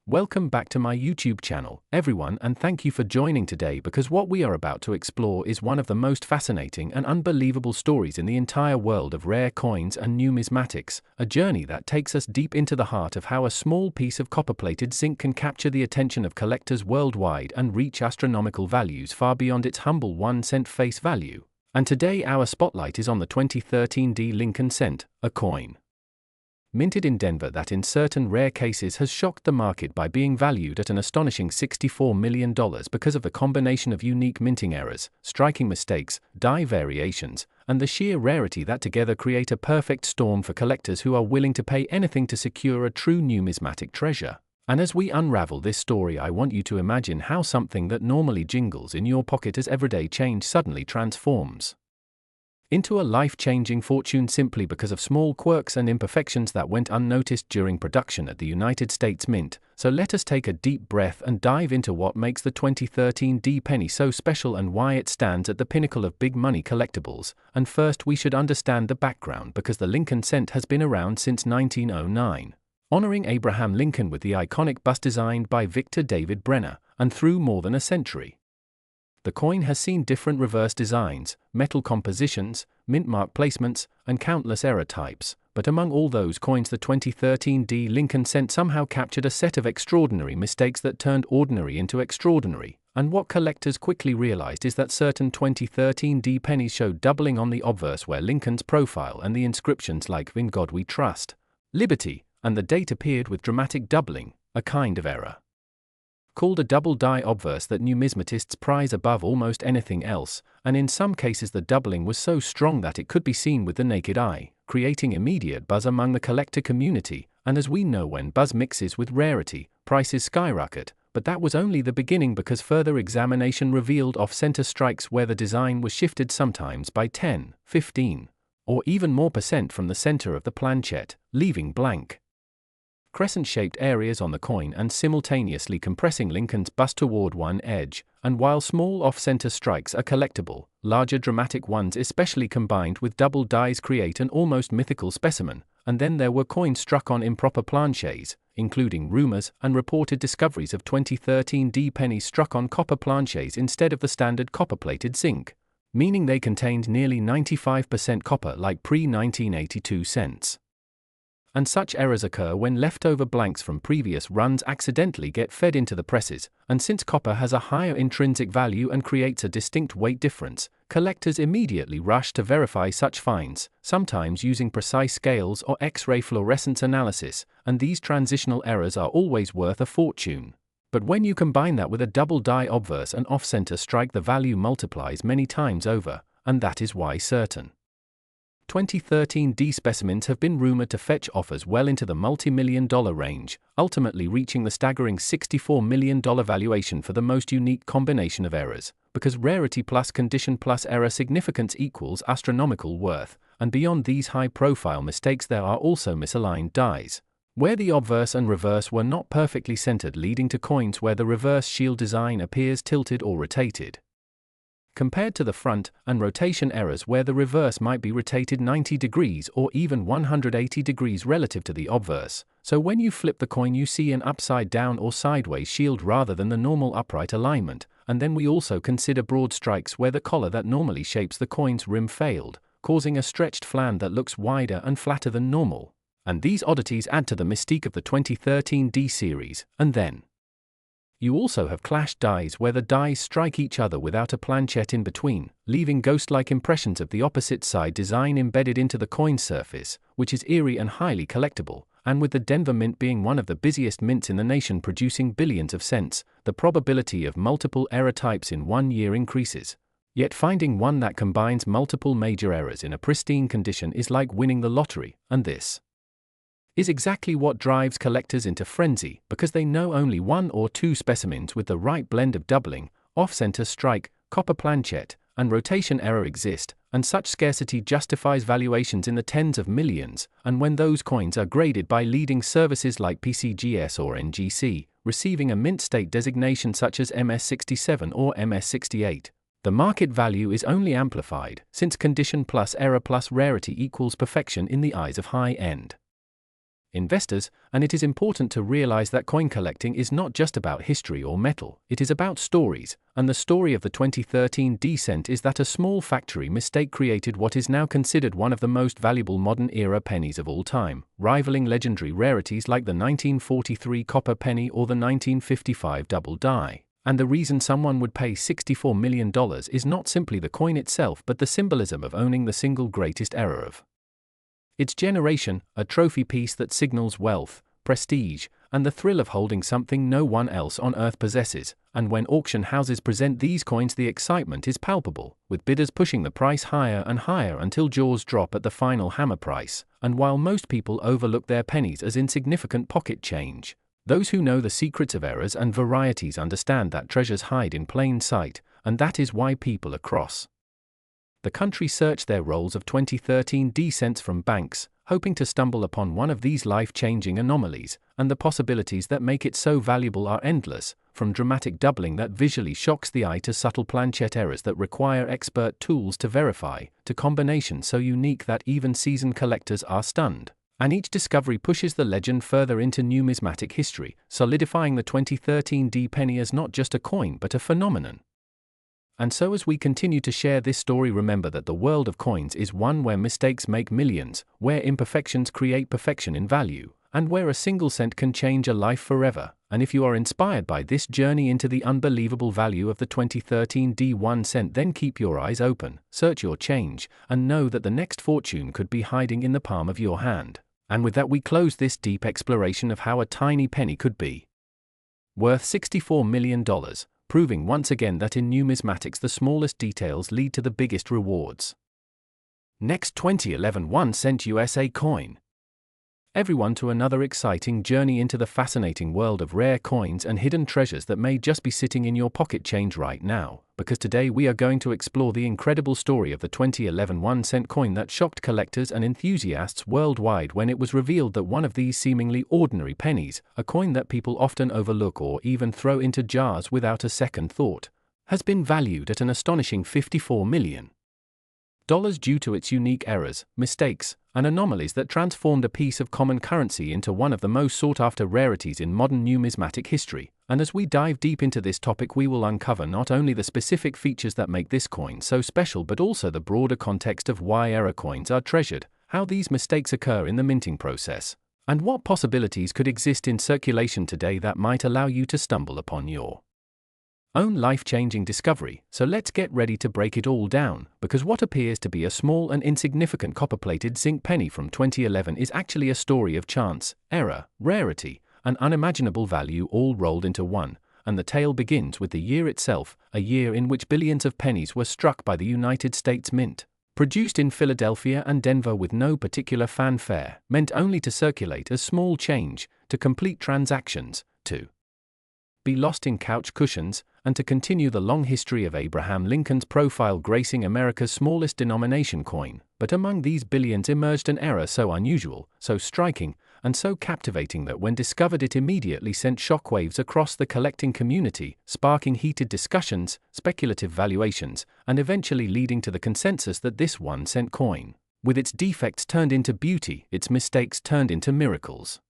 Welcome back to my YouTube channel, everyone, and thank you for joining today because what we are about to explore is one of the most fascinating and unbelievable stories in the entire world of rare coins and numismatics, a journey that takes us deep into the heart of how a small piece of copper-plated zinc can capture the attention of collectors worldwide and reach astronomical values far beyond its humble 1 cent face value. And today our spotlight is on the 2013 D Lincoln cent, a coin minted in Denver that in certain rare cases has shocked the market by being valued at an astonishing $64 million because of the combination of unique minting errors, striking mistakes, die variations, and the sheer rarity that together create a perfect storm for collectors who are willing to pay anything to secure a true numismatic treasure. And as we unravel this story, I want you to imagine how something that normally jingles in your pocket as everyday change suddenly transforms into a life-changing fortune simply because of small quirks and imperfections that went unnoticed during production at the United States Mint. So let us take a deep breath and dive into what makes the 2013 D penny so special and why it stands at the pinnacle of big money collectibles. And first we should understand the background because the Lincoln cent has been around since 1909, honoring Abraham Lincoln with the iconic bust designed by Victor David Brenner, and through more than a century. The coin has seen different reverse designs, metal compositions, mint mark placements, and countless error types, but among all those coins the 2013 D Lincoln cent somehow captured a set of extraordinary mistakes that turned ordinary into extraordinary, and what collectors quickly realized is that certain 2013 D pennies showed doubling on the obverse where Lincoln's profile and the inscriptions like "In God We Trust," "Liberty," and the date appeared with dramatic doubling, a kind of error called a double die obverse that numismatists prize above almost anything else, and in some cases the doubling was so strong that it could be seen with the naked eye, creating immediate buzz among the collector community. And as we know, when buzz mixes with rarity, prices skyrocket, but that was only the beginning because further examination revealed off-center strikes where the design was shifted sometimes by 10, 15, or even more percent from the center of the planchette, leaving blank crescent-shaped areas on the coin and simultaneously compressing Lincoln's bust toward one edge. And while small off-center strikes are collectible, larger dramatic ones, especially combined with double dies, create an almost mythical specimen. And then there were coins struck on improper planchets, including rumors and reported discoveries of 2013 D pennies struck on copper planchets instead of the standard copper-plated zinc, meaning they contained nearly 95% copper like pre-1982 cents. And such errors occur when leftover blanks from previous runs accidentally get fed into the presses, and since copper has a higher intrinsic value and creates a distinct weight difference, collectors immediately rush to verify such finds, sometimes using precise scales or X-ray fluorescence analysis, and these transitional errors are always worth a fortune. But when you combine that with a double die obverse and off-center strike, the value multiplies many times over, and that is why certain 2013 D specimens have been rumored to fetch offers well into the multi-million-dollar range, ultimately reaching the staggering $64 million valuation for the most unique combination of errors, because rarity plus condition plus error significance equals astronomical worth. And beyond these high-profile mistakes there are also misaligned dies, where the obverse and reverse were not perfectly centered, leading to coins where the reverse shield design appears tilted or rotated compared to the front, and rotation errors where the reverse might be rotated 90 degrees or even 180 degrees relative to the obverse. So when you flip the coin you see an upside down or sideways shield rather than the normal upright alignment. And then we also consider broad strikes where the collar that normally shapes the coin's rim failed, causing a stretched flange that looks wider and flatter than normal. And these oddities add to the mystique of the 2013 D series. And then you also have clashed dies where the dies strike each other without a planchette in between, leaving ghost-like impressions of the opposite side design embedded into the coin surface, which is eerie and highly collectible. And with the Denver Mint being one of the busiest mints in the nation producing billions of cents, the probability of multiple error types in 1 year increases. Yet finding one that combines multiple major errors in a pristine condition is like winning the lottery, and this is exactly what drives collectors into frenzy, because they know only 1 or 2 specimens with the right blend of doubling, off-center strike, copper planchette, and rotation error exist, and such scarcity justifies valuations in the tens of millions. And when those coins are graded by leading services like PCGS or NGC, receiving a mint state designation such as MS67 or MS68, the market value is only amplified, since condition plus error plus rarity equals perfection in the eyes of high-end investors, and it is important to realize that coin collecting is not just about history or metal, it is about stories, and the story of the 2013 D-cent is that a small factory mistake created what is now considered one of the most valuable modern-era pennies of all time, rivaling legendary rarities like the 1943 copper penny or the 1955 double die. And the reason someone would pay $64 million is not simply the coin itself but the symbolism of owning the single greatest era of its generation, a trophy piece that signals wealth, prestige, and the thrill of holding something no one else on earth possesses. And when auction houses present these coins, the excitement is palpable, with bidders pushing the price higher and higher until jaws drop at the final hammer price. And while most people overlook their pennies as insignificant pocket change, those who know the secrets of eras and varieties understand that treasures hide in plain sight, and that is why people across the country search their rolls of 2013 D-cents from banks, hoping to stumble upon one of these life-changing anomalies, and the possibilities that make it so valuable are endless, from dramatic doubling that visually shocks the eye to subtle planchette errors that require expert tools to verify, to combinations so unique that even seasoned collectors are stunned. And each discovery pushes the legend further into numismatic history, solidifying the 2013 D penny as not just a coin but a phenomenon. And so as we continue to share this story, remember that the world of coins is one where mistakes make millions, where imperfections create perfection in value, and where a single cent can change a life forever. And if you are inspired by this journey into the unbelievable value of the 2013 D1 cent, then keep your eyes open, search your change, and know that the next fortune could be hiding in the palm of your hand. And with that, we close this deep exploration of how a tiny penny could be worth $64 million. Proving once again that in numismatics the smallest details lead to the biggest rewards. Next, 2011 1-cent USA coin. Everyone to another exciting journey into the fascinating world of rare coins and hidden treasures that may just be sitting in your pocket change right now, because today we are going to explore the incredible story of the 2011 1-cent coin that shocked collectors and enthusiasts worldwide when it was revealed that one of these seemingly ordinary pennies, a coin that people often overlook or even throw into jars without a second thought, has been valued at an astonishing $54 million due to its unique errors, mistakes, and anomalies that transformed a piece of common currency into one of the most sought-after rarities in modern numismatic history. And as we dive deep into this topic, we will uncover not only the specific features that make this coin so special but also the broader context of why error coins are treasured, how these mistakes occur in the minting process, and what possibilities could exist in circulation today that might allow you to stumble upon your own life-changing discovery. So let's get ready to break it all down, because what appears to be a small and insignificant copper-plated zinc penny from 2011 is actually a story of chance, error, rarity, and unimaginable value all rolled into one. And the tale begins with the year itself, a year in which billions of pennies were struck by the United States Mint. Produced in Philadelphia and Denver with no particular fanfare, meant only to circulate as small change, to complete transactions, to be lost in couch cushions, and to continue the long history of Abraham Lincoln's profile gracing America's smallest denomination coin. But among these billions emerged an error so unusual, so striking, and so captivating that when discovered it immediately sent shockwaves across the collecting community, sparking heated discussions, speculative valuations, and eventually leading to the consensus that this 1-cent coin, with its defects turned into beauty, its mistakes turned into miracles,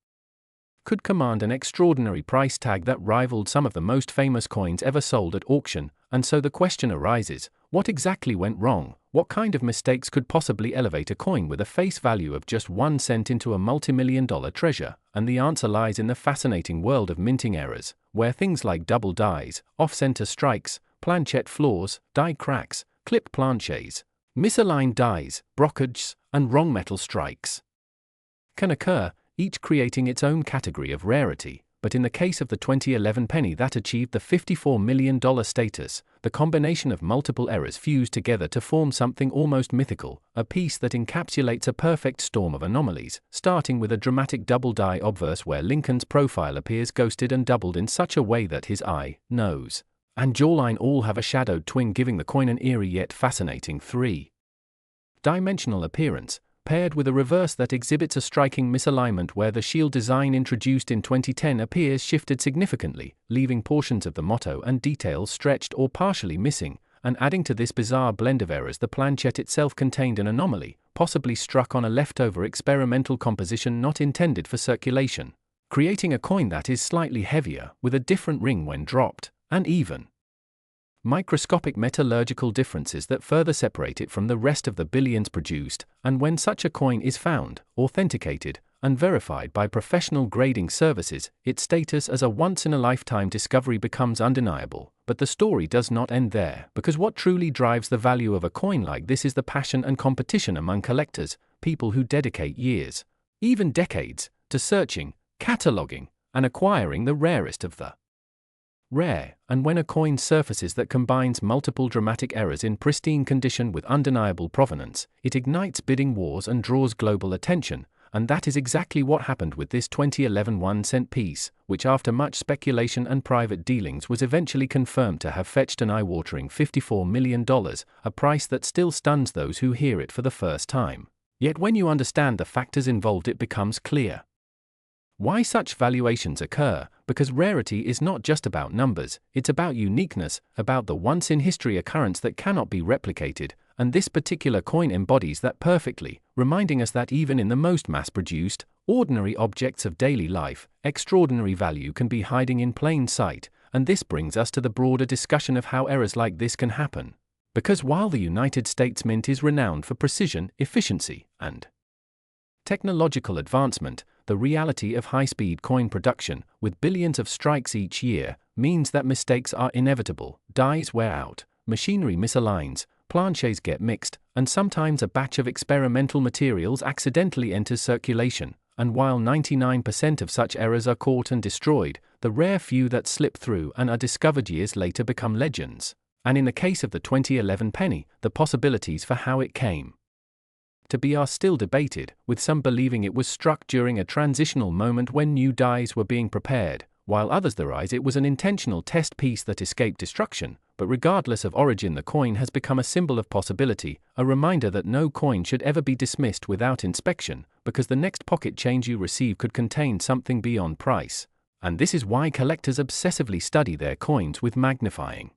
could command an extraordinary price tag that rivaled some of the most famous coins ever sold at auction. And so the question arises, what exactly went wrong? What kind of mistakes could possibly elevate a coin with a face value of just 1 cent into a multi-million-dollar treasure? And the answer lies in the fascinating world of minting errors, where things like double dies, off-center strikes, planchette flaws, die cracks, clipped planchets, misaligned dies, brokages, and wrong metal strikes can occur, each creating its own category of rarity. But in the case of the 2011 penny that achieved the $54 million status, the combination of multiple errors fused together to form something almost mythical, a piece that encapsulates a perfect storm of anomalies, starting with a dramatic double die obverse where Lincoln's profile appears ghosted and doubled in such a way that his eye, nose, and jawline all have a shadowed twin, giving the coin an eerie yet fascinating three-dimensional appearance, paired with a reverse that exhibits a striking misalignment where the shield design introduced in 2010 appears shifted significantly, leaving portions of the motto and details stretched or partially missing. And adding to this bizarre blend of errors, the planchette itself contained an anomaly, possibly struck on a leftover experimental composition not intended for circulation, creating a coin that is slightly heavier, with a different ring when dropped, and even microscopic metallurgical differences that further separate it from the rest of the billions produced. And when such a coin is found, authenticated, and verified by professional grading services, its status as a once-in-a-lifetime discovery becomes undeniable. But the story does not end there, because what truly drives the value of a coin like this is the passion and competition among collectors, people who dedicate years, even decades, to searching, cataloging, and acquiring the rarest of the rare. And when a coin surfaces that combines multiple dramatic errors in pristine condition with undeniable provenance, it ignites bidding wars and draws global attention. And that is exactly what happened with this 2011 1-cent piece, which after much speculation and private dealings was eventually confirmed to have fetched an eye-watering $54 million, a price that still stuns those who hear it for the first time. Yet when you understand the factors involved, it becomes clear why such valuations occur, because rarity is not just about numbers, it's about uniqueness, about the once-in-history occurrence that cannot be replicated, and this particular coin embodies that perfectly, reminding us that even in the most mass-produced, ordinary objects of daily life, extraordinary value can be hiding in plain sight. And this brings us to the broader discussion of how errors like this can happen. Because while the United States Mint is renowned for precision, efficiency, and technological advancement, the reality of high-speed coin production, with billions of strikes each year, means that mistakes are inevitable. Dies wear out, machinery misaligns, planchets get mixed, and sometimes a batch of experimental materials accidentally enters circulation. And while 99% of such errors are caught and destroyed, the rare few that slip through and are discovered years later become legends. And in the case of the 2011 penny, the possibilities for how it came to be are still debated, with some believing it was struck during a transitional moment when new dies were being prepared, while others theorize it was an intentional test piece that escaped destruction. But regardless of origin, the coin has become a symbol of possibility, a reminder that no coin should ever be dismissed without inspection, because the next pocket change you receive could contain something beyond price. And this is why collectors obsessively study their coins with magnifying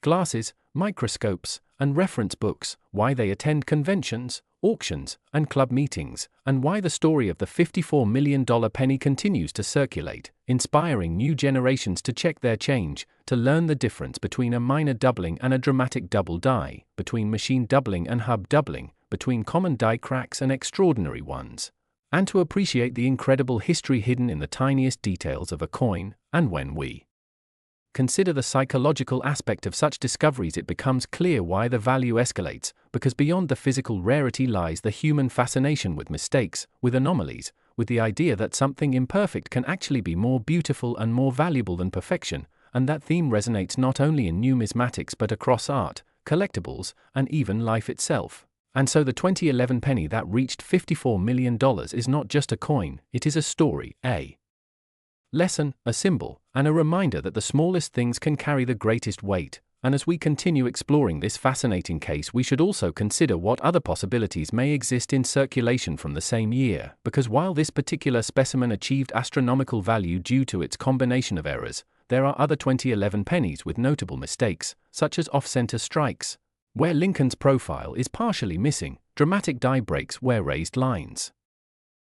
glasses, microscopes, and reference books, why they attend conventions, auctions, and club meetings, and why the story of the $54 million penny continues to circulate, inspiring new generations to check their change, to learn the difference between a minor doubling and a dramatic double die, between machine doubling and hub doubling, between common die cracks and extraordinary ones, and to appreciate the incredible history hidden in the tiniest details of a coin. And when we consider the psychological aspect of such discoveries, it becomes clear why the value escalates, because beyond the physical rarity lies the human fascination with mistakes, with anomalies, with the idea that something imperfect can actually be more beautiful and more valuable than perfection. And that theme resonates not only in numismatics but across art, collectibles, and even life itself. And so the 2011 penny that reached $54 million is not just a coin, it is a story, a lesson, a symbol, and a reminder that the smallest things can carry the greatest weight. And as we continue exploring this fascinating case, we should also consider what other possibilities may exist in circulation from the same year, because while this particular specimen achieved astronomical value due to its combination of errors, there are other 2011 pennies with notable mistakes, such as off-center strikes, where Lincoln's profile is partially missing, dramatic die breaks where raised lines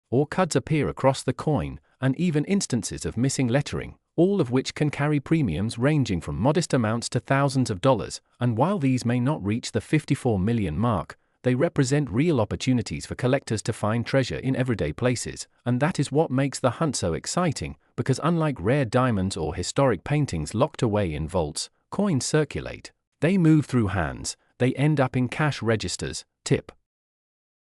or cuds appear across the coin, and even instances of missing lettering, all of which can carry premiums ranging from modest amounts to thousands of dollars. And while these may not reach the 54 million mark, they represent real opportunities for collectors to find treasure in everyday places. And that is what makes the hunt so exciting, because unlike rare diamonds or historic paintings locked away in vaults, coins circulate. They move through hands, they end up in cash registers, tip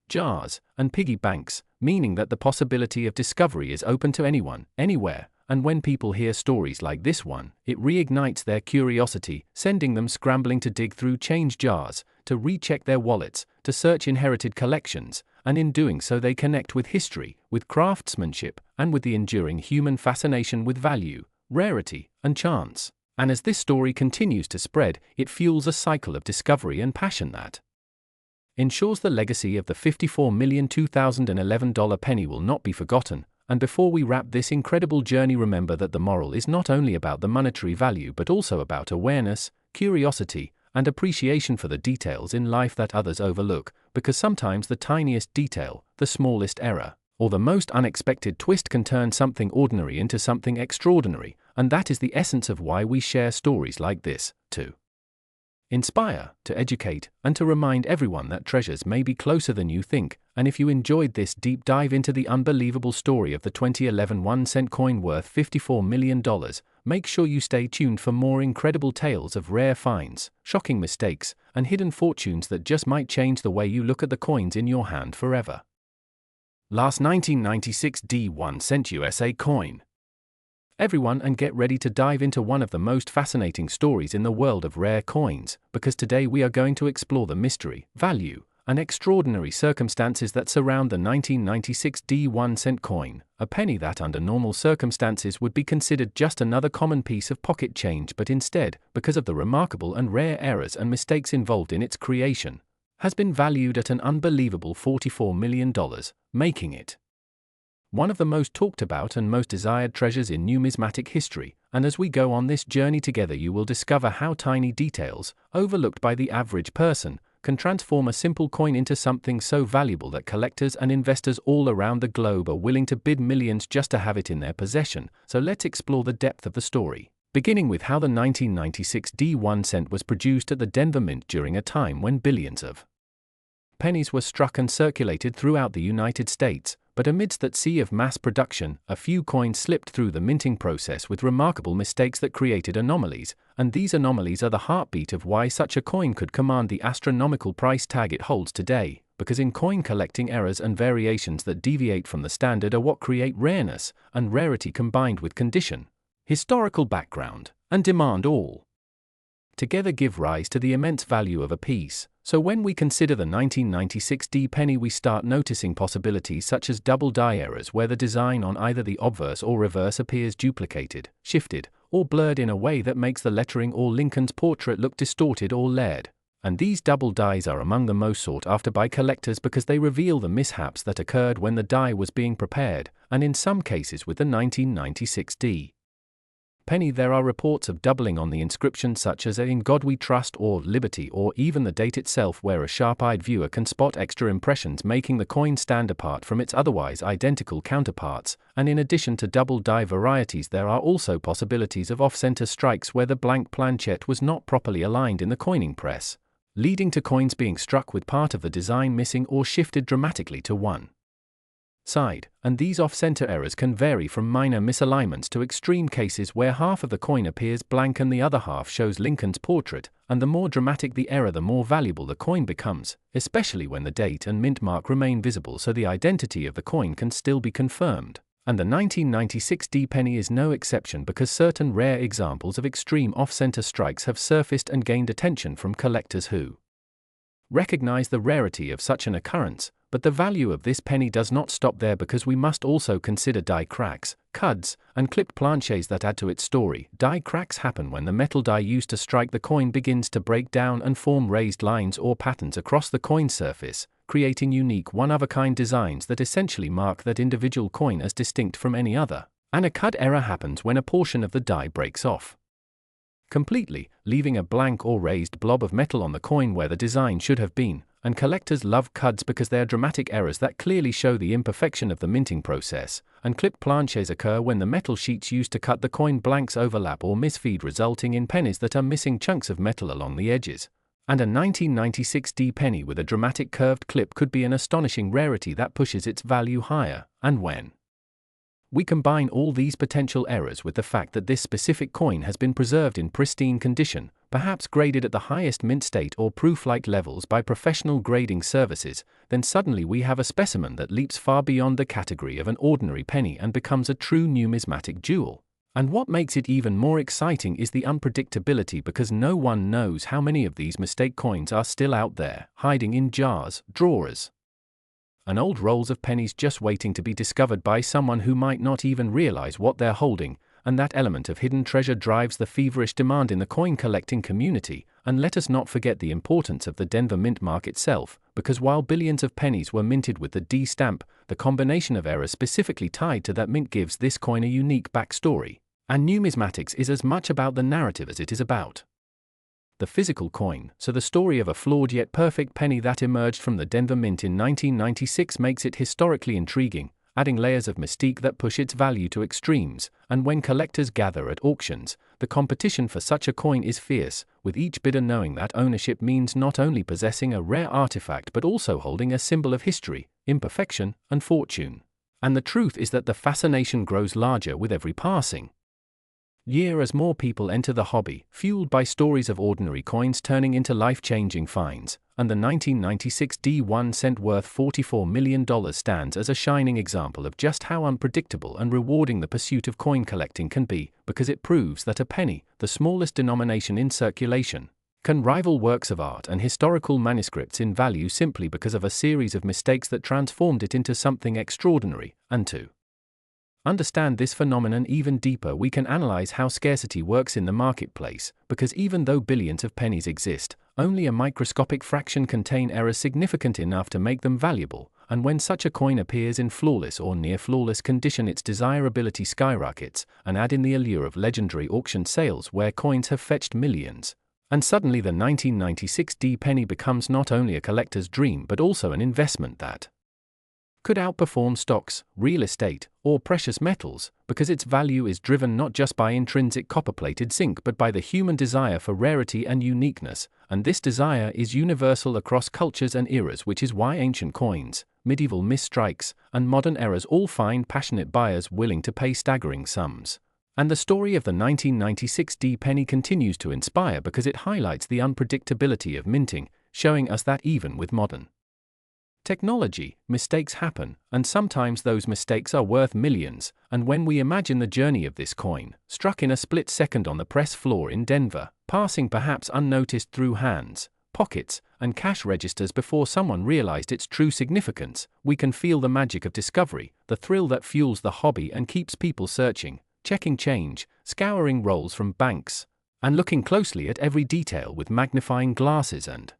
jars, and piggy banks, meaning that the possibility of discovery is open to anyone, anywhere. And when people hear stories like this one, it reignites their curiosity, sending them scrambling to dig through change jars, to recheck their wallets, to search inherited collections, and in doing so they connect with history, with craftsmanship, and with the enduring human fascination with value, rarity, and chance. And as this story continues to spread, it fuels a cycle of discovery and passion that ensures the legacy of the $54 million 2011 penny will not be forgotten. And before we wrap this incredible journey, remember that the moral is not only about the monetary value but also about awareness, curiosity, and appreciation for the details in life that others overlook, because sometimes the tiniest detail, the smallest error, or the most unexpected twist can turn something ordinary into something extraordinary, and that is the essence of why we share stories like this, to inspire, to educate, and to remind everyone that treasures may be closer than you think. And if you enjoyed this deep dive into the unbelievable story of the 2011 1-cent coin worth $54 million, make sure you stay tuned for more incredible tales of rare finds, shocking mistakes, and hidden fortunes that just might change the way you look at the coins in your hand forever. Last 1996 1-cent USA coin. Everyone, and get ready to dive into one of the most fascinating stories in the world of rare coins, because today we are going to explore the mystery, value, and extraordinary circumstances that surround the 1996 1-cent coin, a penny that under normal circumstances would be considered just another common piece of pocket change, but instead, because of the remarkable and rare errors and mistakes involved in its creation, has been valued at an unbelievable $44 million, making it one of the most talked about and most desired treasures in numismatic history. And as we go on this journey together, you will discover how tiny details, overlooked by the average person, can transform a simple coin into something so valuable that collectors and investors all around the globe are willing to bid millions just to have it in their possession. So let's explore the depth of the story, beginning with how the 1996 1-cent was produced at the Denver Mint during a time when billions of pennies were struck and circulated throughout the United States. But amidst that sea of mass production, a few coins slipped through the minting process with remarkable mistakes that created anomalies, and these anomalies are the heartbeat of why such a coin could command the astronomical price tag it holds today, because in coin collecting, errors and variations that deviate from the standard are what create rareness, and rarity combined with condition, historical background, and demand all together give rise to the immense value of a piece. So when we consider the 1996 penny, we start noticing possibilities such as double die errors, where the design on either the obverse or reverse appears duplicated, shifted, or blurred in a way that makes the lettering or Lincoln's portrait look distorted or layered. And these double dies are among the most sought after by collectors because they reveal the mishaps that occurred when the die was being prepared, and in some cases with the 1996 penny there are reports of doubling on the inscription, such as "In God We Trust" or "Liberty," or even the date itself, where a sharp-eyed viewer can spot extra impressions, making the coin stand apart from its otherwise identical counterparts. And in addition to double die varieties, there are also possibilities of off-center strikes where the blank planchette was not properly aligned in the coining press, leading to coins being struck with part of the design missing or shifted dramatically to one side, and these off-center errors can vary from minor misalignments to extreme cases where half of the coin appears blank and the other half shows Lincoln's portrait, and the more dramatic the error, the more valuable the coin becomes, especially when the date and mint mark remain visible so the identity of the coin can still be confirmed. And the 1996 penny is no exception, because certain rare examples of extreme off-center strikes have surfaced and gained attention from collectors who recognize the rarity of such an occurrence. But the value of this penny does not stop there, because we must also consider die cracks, cuds, and clipped planchets that add to its story. Die cracks happen when the metal die used to strike the coin begins to break down and form raised lines or patterns across the coin surface, creating unique one-of-a-kind designs that essentially mark that individual coin as distinct from any other. And a cud error happens when a portion of the die breaks off completely, leaving a blank or raised blob of metal on the coin where the design should have been. And collectors love cuds because they are dramatic errors that clearly show the imperfection of the minting process. And clipped planchets occur when the metal sheets used to cut the coin blanks overlap or misfeed, resulting in pennies that are missing chunks of metal along the edges. And a 1996 penny with a dramatic curved clip could be an astonishing rarity that pushes its value higher. And when we combine all these potential errors with the fact that this specific coin has been preserved in pristine condition, perhaps graded at the highest mint state or proof-like levels by professional grading services, then suddenly we have a specimen that leaps far beyond the category of an ordinary penny and becomes a true numismatic jewel. And what makes it even more exciting is the unpredictability, because no one knows how many of these mistake coins are still out there, hiding in jars, drawers, and old rolls of pennies just waiting to be discovered by someone who might not even realize what they're holding. And that element of hidden treasure drives the feverish demand in the coin collecting community. And let us not forget the importance of the Denver Mint mark itself, because while billions of pennies were minted with the D stamp, the combination of errors specifically tied to that mint gives this coin a unique backstory. And numismatics is as much about the narrative as it is about the physical coin, so the story of a flawed yet perfect penny that emerged from the Denver Mint in 1996 makes it historically intriguing, adding layers of mystique that push its value to extremes. And when collectors gather at auctions, the competition for such a coin is fierce, with each bidder knowing that ownership means not only possessing a rare artifact but also holding a symbol of history, imperfection, and fortune. And the truth is that the fascination grows larger with every passing year as more people enter the hobby, fueled by stories of ordinary coins turning into life-changing finds. And the 1996 D1 cent worth $44 million stands as a shining example of just how unpredictable and rewarding the pursuit of coin collecting can be, because it proves that a penny, the smallest denomination in circulation, can rival works of art and historical manuscripts in value simply because of a series of mistakes that transformed it into something extraordinary. And to understand this phenomenon even deeper, we can analyze how scarcity works in the marketplace, because even though billions of pennies exist, only a microscopic fraction contain errors significant enough to make them valuable, and when such a coin appears in flawless or near-flawless condition, its desirability skyrockets. And add in the allure of legendary auction sales where coins have fetched millions, and suddenly the 1996 D penny becomes not only a collector's dream but also an investment that could outperform stocks, real estate, or precious metals, because its value is driven not just by intrinsic copper-plated zinc but by the human desire for rarity and uniqueness. And this desire is universal across cultures and eras, which is why ancient coins, medieval misstrikes, and modern errors all find passionate buyers willing to pay staggering sums. And the story of the 1996 D penny continues to inspire because it highlights the unpredictability of minting, showing us that even with modern technology, mistakes happen, and sometimes those mistakes are worth millions. And when we imagine the journey of this coin, struck in a split second on the press floor in Denver, passing perhaps unnoticed through hands, pockets, and cash registers before someone realized its true significance, we can feel the magic of discovery, the thrill that fuels the hobby and keeps people searching, checking change, scouring rolls from banks, and looking closely at every detail with magnifying glasses and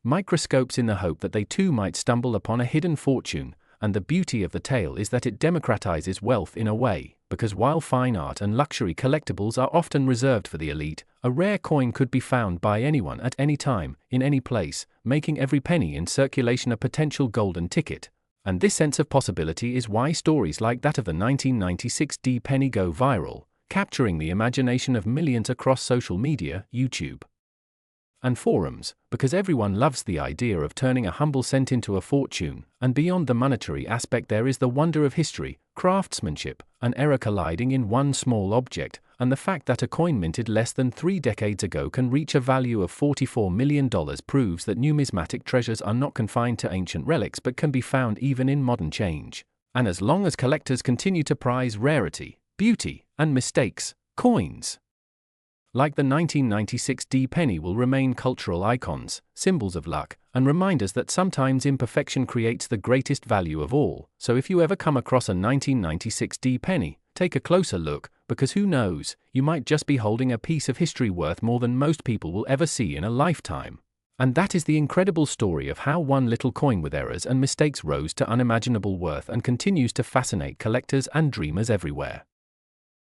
microscopes in the hope that they too might stumble upon a hidden fortune. And the beauty of the tale is that it democratizes wealth in a way, because while fine art and luxury collectibles are often reserved for the elite, a rare coin could be found by anyone at any time, in any place, making every penny in circulation a potential golden ticket. And this sense of possibility is why stories like that of the 1996 D penny go viral, capturing the imagination of millions across social media, YouTube, and forums, because everyone loves the idea of turning a humble cent into a fortune. And beyond the monetary aspect, there is the wonder of history, craftsmanship, and error colliding in one small object. And the fact that a coin minted less than 3 decades ago can reach a value of $44 million proves that numismatic treasures are not confined to ancient relics but can be found even in modern change. And as long as collectors continue to prize rarity, beauty, and mistakes, coins like the 1996 D penny will remain cultural icons, symbols of luck, and reminders that sometimes imperfection creates the greatest value of all. So if you ever come across a 1996 D penny, take a closer look, because who knows, you might just be holding a piece of history worth more than most people will ever see in a lifetime. And that is the incredible story of how one little coin with errors and mistakes rose to unimaginable worth and continues to fascinate collectors and dreamers everywhere.